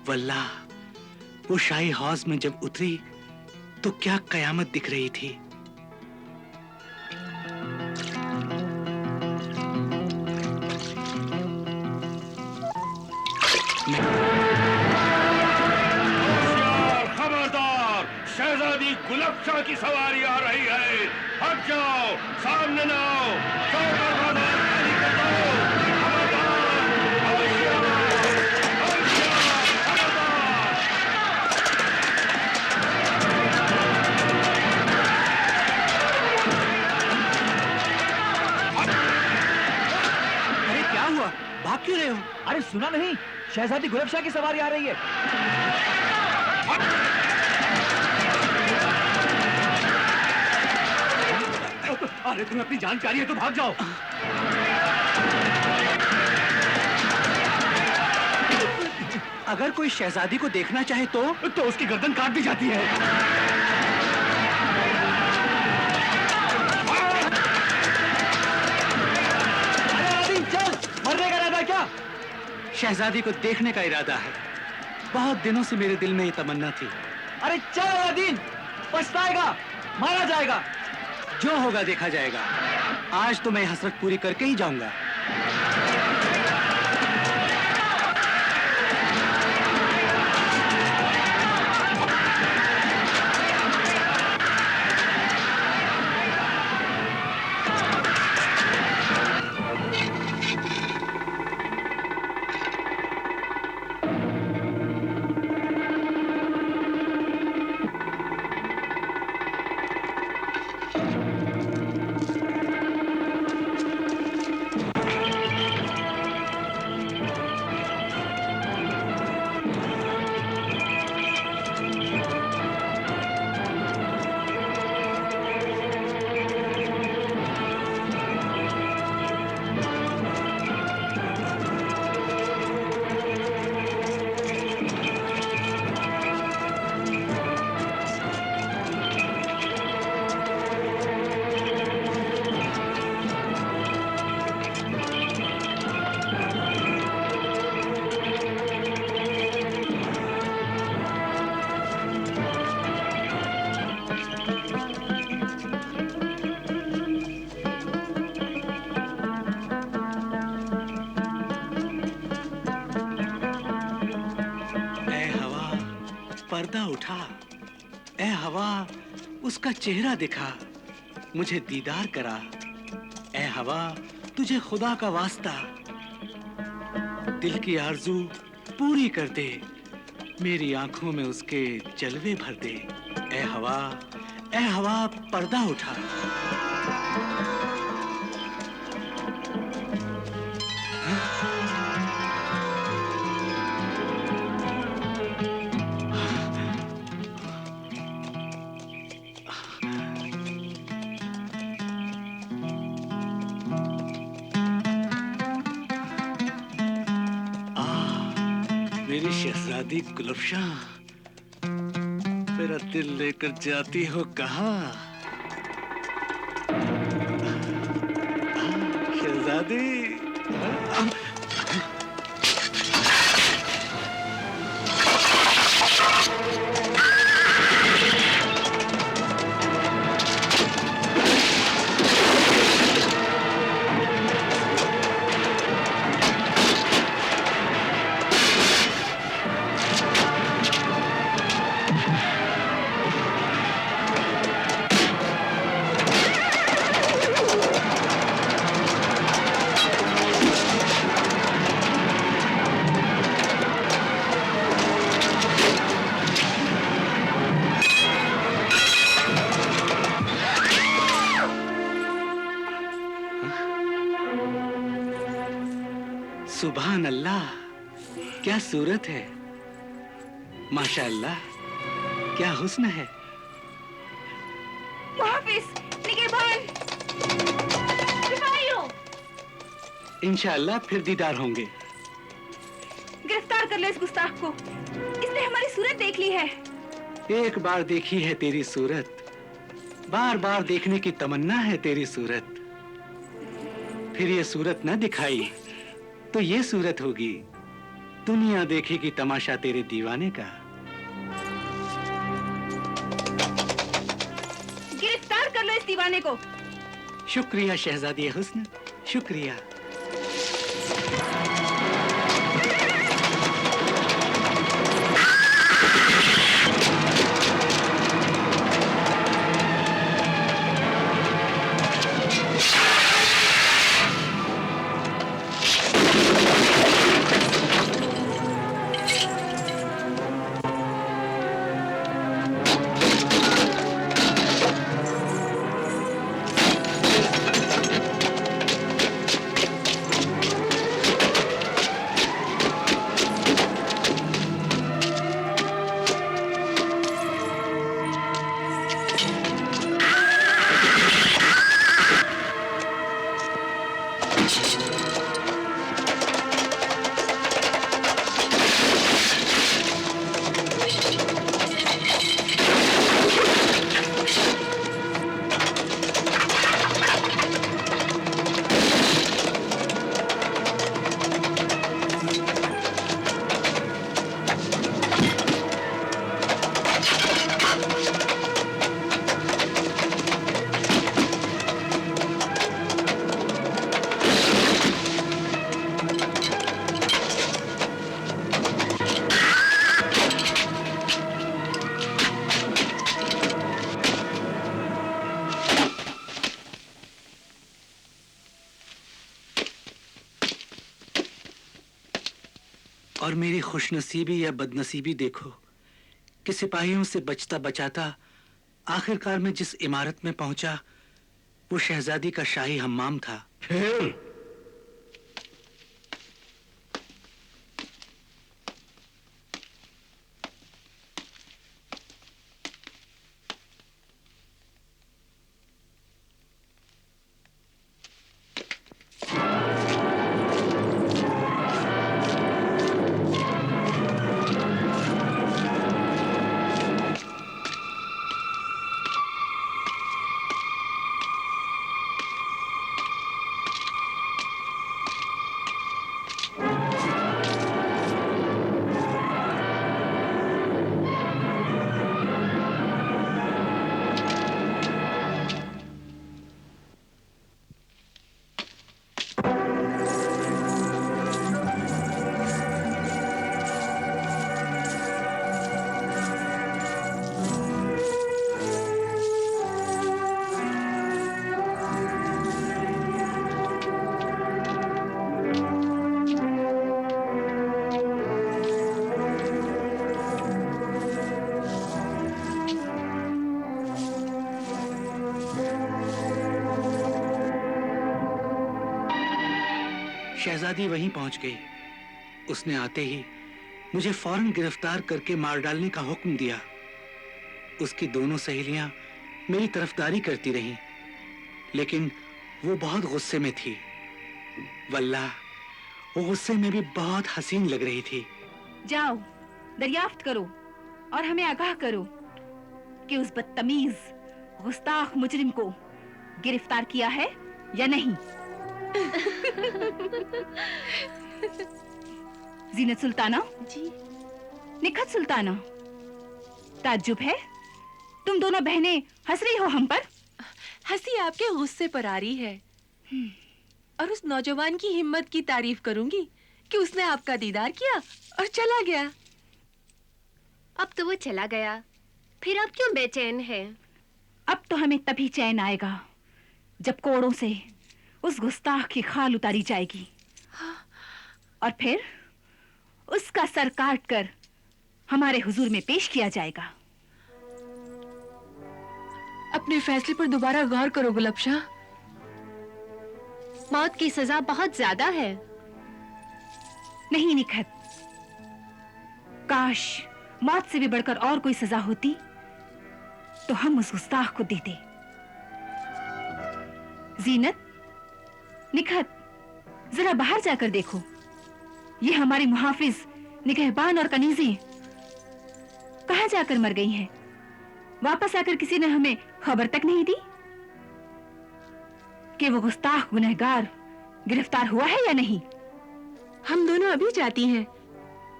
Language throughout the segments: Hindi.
वल्लाह, वो शाही हौज में जब उतरी तो क्या कयामत दिख रही थी। खबरदार, शहजादी गुलफ्शा की सवारी आ रही है। हट जाओ, सामने न आओ। अरे क्या हुआ, भाग क्यों रहे हो? अरे सुना नहीं, शहजादी गुलफ्शा की सवारी आ रही है। अरे तुम्हें अपनी जान चाह रही है तो भाग जाओ। अगर कोई शहजादी को देखना चाहे तो उसकी गर्दन काट दी जाती है। अरे चल, मरने का इरादा क्या? शहजादी को देखने का इरादा है। बहुत दिनों से मेरे दिल में ये तमन्ना थी। अरे चल अलादीन, पछताएगा, मारा जाएगा। जो होगा देखा जाएगा। आज तो मैं हसरत पूरी करके ही जाऊंगा। पर्दा उठा, ए हवा उसका चेहरा दिखा, मुझे दीदार करा। ए हवा तुझे खुदा का वास्ता, दिल की आरज़ू पूरी कर दे, मेरी आंखों में उसके जलवे भर दे। ए हवा पर्दा उठा। मेरी शहजादी गुलफ्शा, मेरा दिल लेकर जाती हो कहाँ? शहजादी, सुभान अल्लाह, क्या सूरत है, माशाअल्लाह, क्या हुस्न है। मुहाफिज, निगहबान, सिपाहियों, इंशाअल्लाह फिर दीदार होंगे। गिरफ्तार कर लो इस गुस्ताख को, इसने हमारी सूरत देख ली है। एक बार देखी है तेरी सूरत, बार बार देखने की तमन्ना है तेरी सूरत। फिर ये सूरत न दिखाई तो ये सूरत होगी, दुनिया देखेगी तमाशा तेरे दीवाने का। गिरफ्तार कर लो इस दीवाने को। शुक्रिया शहजादी हुस्न, शुक्रिया। और मेरी खुशनसीबी या बदनसीबी देखो कि सिपाहियों से बचता बचाता आखिरकार मैं जिस इमारत में पहुंचा वो शहजादी का शाही हम्माम था। फिर शहजादी वहीं पहुंच गई। उसने आते ही मुझे फौरन गिरफ्तार करके मार डालने का हुक्म दिया। उसकी दोनों सहेलियां मेरी तरफदारी करती रहीं, लेकिन वो बहुत गुस्से में थी। वल्लाह वो गुस्से में भी बहुत हसीन लग रही थी। जाओ दरियाफ्त करो और हमें आगाह करो कि उस बदतमीज गुस्ताख मुजरिम को गिरफ्तार किया है या नहीं। जीनत सुल्ताना जी। निखत सुल्ताना, ताज्जुब है तुम दोनों बहनें हंस रही हो हम पर। हंसी आपके गुस्से पर आ रही है और उस नौजवान की हिम्मत की तारीफ करूंगी कि उसने आपका दीदार किया और चला गया। अब तो वो चला गया, फिर आप क्यों बेचैन हैं? अब तो हमें तभी चैन आएगा जब कोड़ों से उस गुस्ताख की खाल उतारी जाएगी और फिर उसका सर काट कर हमारे हुजूर में पेश किया जाएगा। अपने फैसले पर दोबारा गौर करो गुलबशाह। मौत की सजा बहुत ज्यादा है। नहीं निखत, काश मौत से भी बढ़कर और कोई सजा होती तो हम उस गुस्ताख को देते। जीनत, निखत, जरा बाहर जाकर देखो, ये हमारी मुहाफिज निगहबान और कनीज़ें कहां जाकर मर गई हैं? वापस आकर किसी ने हमें खबर तक नहीं दी कि वो गुस्ताख गुनहगार गिरफ्तार हुआ है या नहीं। हम दोनों अभी जाती हैं,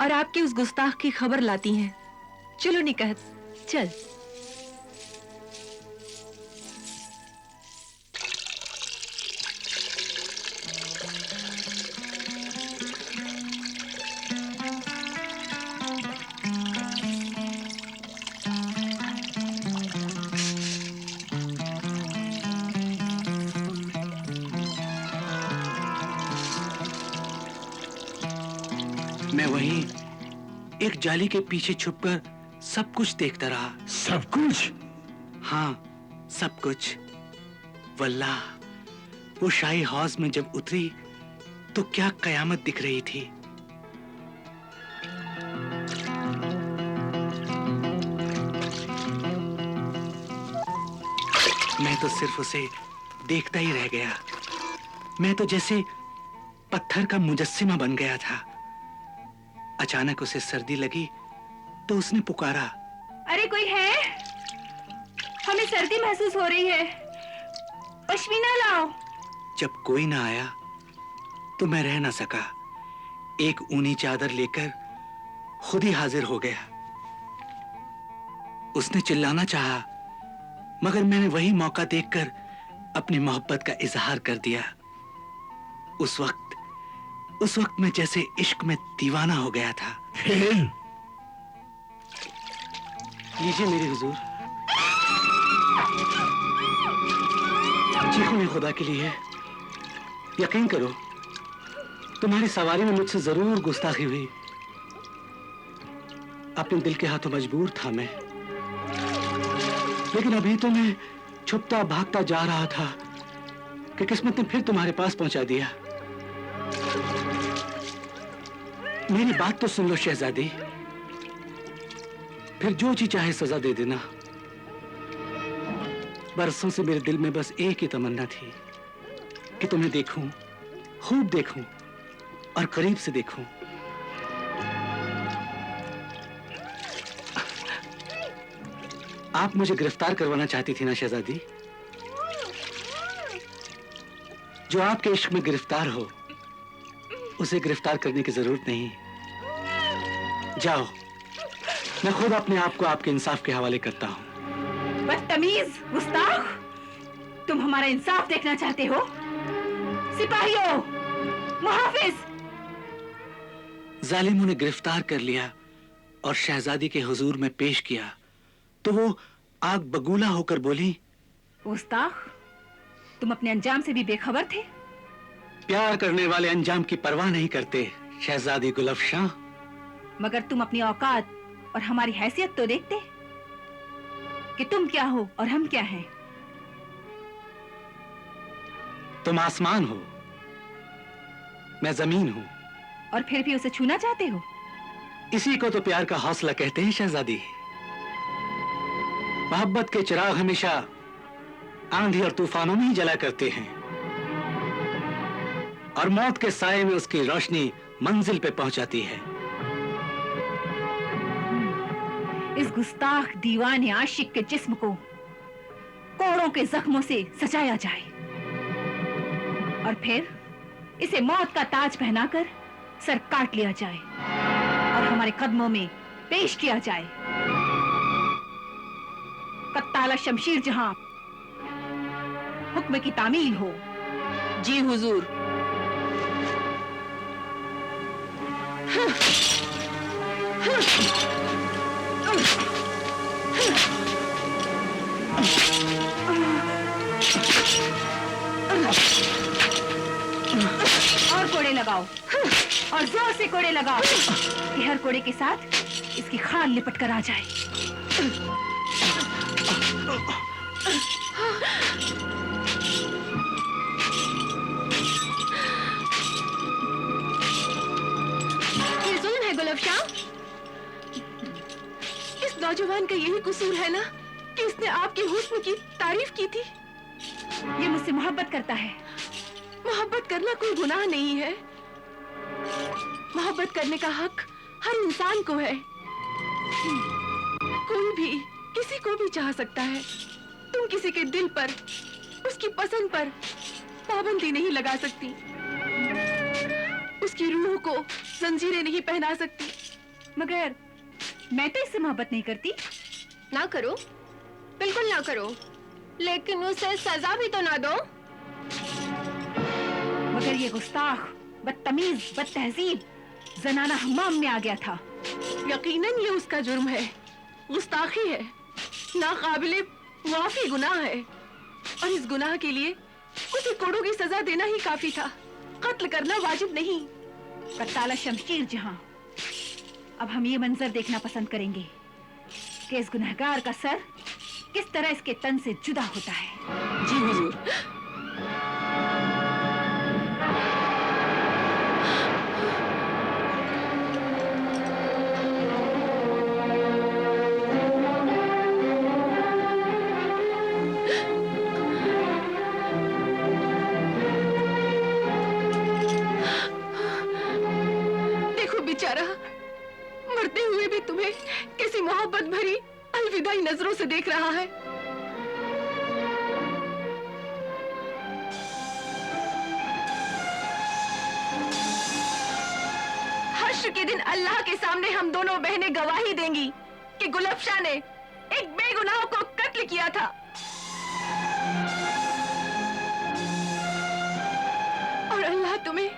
और आपके उस गुस्ताख की खबर लाती हैं। चलो निकहत, चल। मैं वहीं एक जाली के पीछे छुपकर सब कुछ देखता रहा। सब कुछ? हाँ, सब कुछ। वल्लाह, वो शाही हौज में जब उतरी तो क्या कयामत दिख रही थी। मैं तो सिर्फ उसे देखता ही रह गया। मैं तो जैसे पत्थर का मुजस्सिमा बन गया था। अचानक उसे सर्दी लगी तो उसने पुकारा, अरे कोई है? हमें सर्दी महसूस हो रही है, पश्मीना लाओ। जब कोई ना आया तो मैं रह ना सका। एक ऊनी चादर लेकर खुद ही हाजिर हो गया। उसने चिल्लाना चाहा, मगर मैंने वही मौका देखकर अपनी मोहब्बत का इजहार कर दिया। उस वक्त मैं जैसे इश्क में दीवाना हो गया था। लीजिए मेरी हुजूर, चीखो ये खुदा के लिए। यकीन करो, तुम्हारी सवारी में मुझसे जरूर गुस्ताखी हुई। अपने दिल के हाथों मजबूर था मैं, लेकिन अभी तो मैं छुपता भागता जा रहा था कि किस्मत ने फिर तुम्हारे पास पहुंचा दिया। मेरी बात तो सुन लो शहजादी, फिर जो जी चाहे सजा दे देना। बरसों से मेरे दिल में बस एक ही तमन्ना थी कि तुम्हें देखूं, खूब देखूं और करीब से देखूं। आप मुझे गिरफ्तार करवाना चाहती थी ना शहजादी? जो आपके इश्क में गिरफ्तार हो उसे गिरफ्तार करने की जरूरत नहीं। जाओ, मैं खुद अपने आप को आपके इंसाफ के हवाले करता हूं। बदतमीज, गुस्ताख, तुम हमारा इंसाफ देखना चाहते हो? सिपाहियों, मुहाफिज! जालिमों ने गिरफ्तार कर लिया और शहजादी के हुजूर में पेश किया तो वो आग बगूला होकर बोली, गुस्ताख, तुम अपने अंजाम से भी बेखबर थे? प्यार करने वाले अंजाम की परवाह नहीं करते शहजादी गुलफशां। मगर तुम अपनी औकात और हमारी हैसियत तो देखते कि तुम क्या हो और हम क्या हैं। तुम आसमान हो, मैं जमीन हूं। और फिर भी उसे छूना चाहते हो? इसी को तो प्यार का हौसला कहते हैं शहजादी। मोहब्बत के चिराग हमेशा आंधी और तूफानों में ही जला करते हैं और मौत के साए में उसकी रोशनी मंजिल पे पहुंचाती है। इस गुस्ताख दीवाने आशिक के जिस्म को कोड़ों के जख्मों से सजाया जाए और फिर इसे मौत का ताज पहनाकर सर काट लिया जाए और हमारे कदमों में पेश किया जाए। कत्ताला शमशीर जहां हुक्म की तामील हो। जी हुजूर। और कोड़े लगाओ और जोर से कोड़े लगाओ कि हर कोड़े के साथ इसकी खाल लिपट कर आ जाए। ये जुल्म है गुलफशां। इस नौजवान का यही कसूर है ना कि इसने आपके हुस्न की तारीफ की थी। ये मुझसे मोहब्बत करता है। मोहब्बत करना कोई गुनाह नहीं है। मोहब्बत करने का हक हर इंसान को है। कोई भी किसी को भी चाह सकता है। तुम किसी के दिल पर, उसकी पसंद पर पाबंदी नहीं लगा सकती। उसकी रूह को जंजीरें नहीं पहना सकती। मगर मैं तो इससे मोहब्बत नहीं करती। ना करो, बिल्कुल ना करो, लेकिन उसे सजा भी तो ना दो। मगर ये गुस्ताख, बदतमीज, बदतहजीब जनाना हमाम में आ गया था। यकीनन ये उसका जुर्म है, गुस्ताखी है, नाकाबिले माफी गुनाह है, और इस गुनाह के लिए उसे कोड़ों की सजा देना ही काफी था, कत्ल करना वाजिब नहीं। कत्ताला शमशीर जहां, अब हम ये मंजर देखना पसंद करेंगे कि इस गुनहगार का सर किस तरह इसके तन से जुदा होता है। जी हुजूर। देखो बेचारा, मरते हुए भी तुम्हें किसी मोहब्बत भरी अलविदाई नजरों से देख रहा है। हश्र के दिन अल्लाह के सामने हम दोनों बहनें गवाही देंगी कि गुलफशा ने एक बेगुनाह को कत्ल किया था। और अल्लाह तुम्हें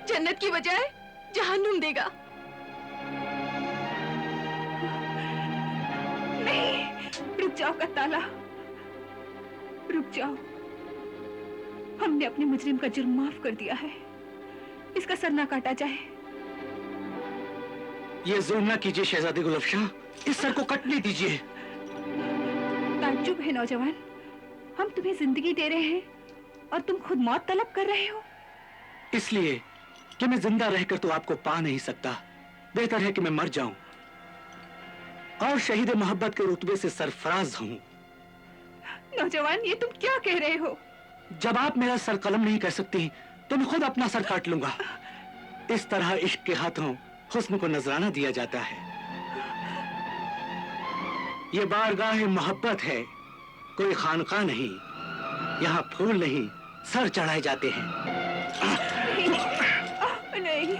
जन्नत की बजाय जहन्नुम देगा। नहीं, रुक जाओ कत्ताला, रुक जाओ। हमने अपने मुजरिम का जुर्म माफ कर दिया है, इसका सर ना काटा जाए। ये जुल्म ना कीजिए शहजादी गुलफशा, इस सर को कटने दीजिए। ताज्जुब है नौजवान, हम तुम्हें जिंदगी दे रहे हैं और तुम खुद मौत तलब कर रहे हो। इसलिए कि मैं जिंदा रहकर तो आपको पा नहीं सकता, बेहतर है कि मैं मर जाऊं और शहीद मोहब्बत के रुतबे से सरफराज हूं। नौजवान, ये तुम क्या कह रहे हो? जब आप मेरा सर कलम नहीं कर सकती तो मैं खुद अपना सर काट लूंगा। इस तरह इश्क के हाथों हुस्न को नजराना दिया जाता है। ये बारगाह मोहब्बत है, कोई खानका नहीं। यहाँ फूल नहीं, सर चढ़ाए जाते हैं। नहीं, नहीं,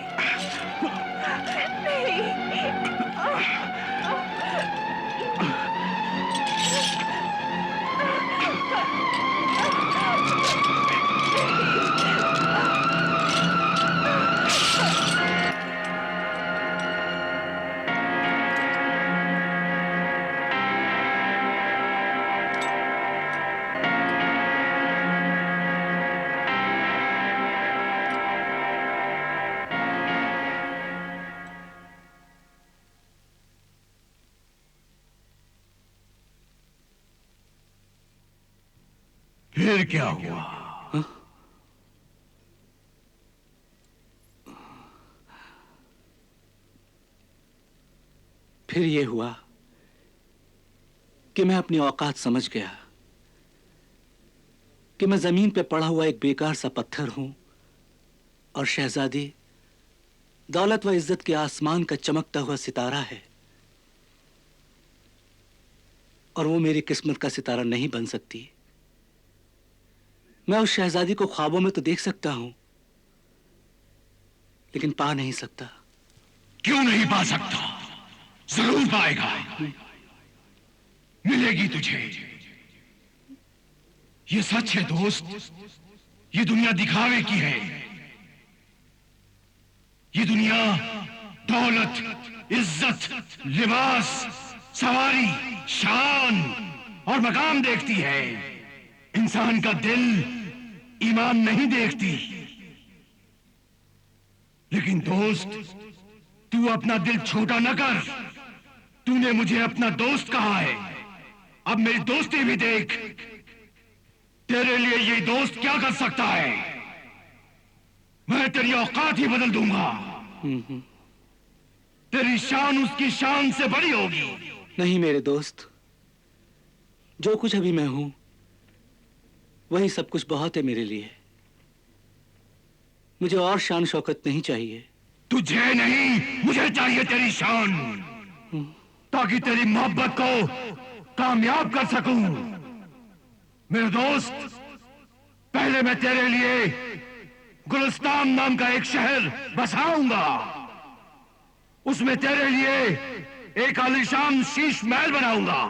फिर क्या हुआ? फिर ये हुआ कि मैं अपनी औकात समझ गया कि मैं जमीन पे पड़ा हुआ एक बेकार सा पत्थर हूं और शहजादी दौलत व इज्जत के आसमान का चमकता हुआ सितारा है, और वो मेरी किस्मत का सितारा नहीं बन सकती। मैं उस शहजादी को ख्वाबों में तो देख सकता हूं, लेकिन पा नहीं सकता। क्यों नहीं पा सकता? जरूर पाएगा, मिलेगी तुझे। ये सच है दोस्त, ये दुनिया दिखावे की है। ये दुनिया दौलत, इज्जत, लिबास, सवारी, शान और मकाम देखती है। इंसान का दिल ईमान नहीं देखती। लेकिन दोस्त, तू अपना दिल छोटा न कर। तूने मुझे अपना दोस्त कहा है, अब मेरी दोस्ती भी देख। तेरे लिए ये दोस्त क्या कर सकता है? मैं तेरी औकात ही बदल दूंगा। तेरी शान उसकी शान से बड़ी होगी। नहीं मेरे दोस्त, जो कुछ अभी मैं हूं वही सब कुछ बहुत है मेरे लिए। मुझे और शान शौकत नहीं चाहिए। तुझे नहीं, मुझे चाहिए तेरी शान, ताकि तेरी मोहब्बत को कामयाब कर सकूं। मेरे दोस्त, पहले मैं तेरे लिए गुलिस्तान नाम का एक शहर बसाऊंगा। उसमें तेरे लिए एक आलीशान शीश महल बनाऊंगा।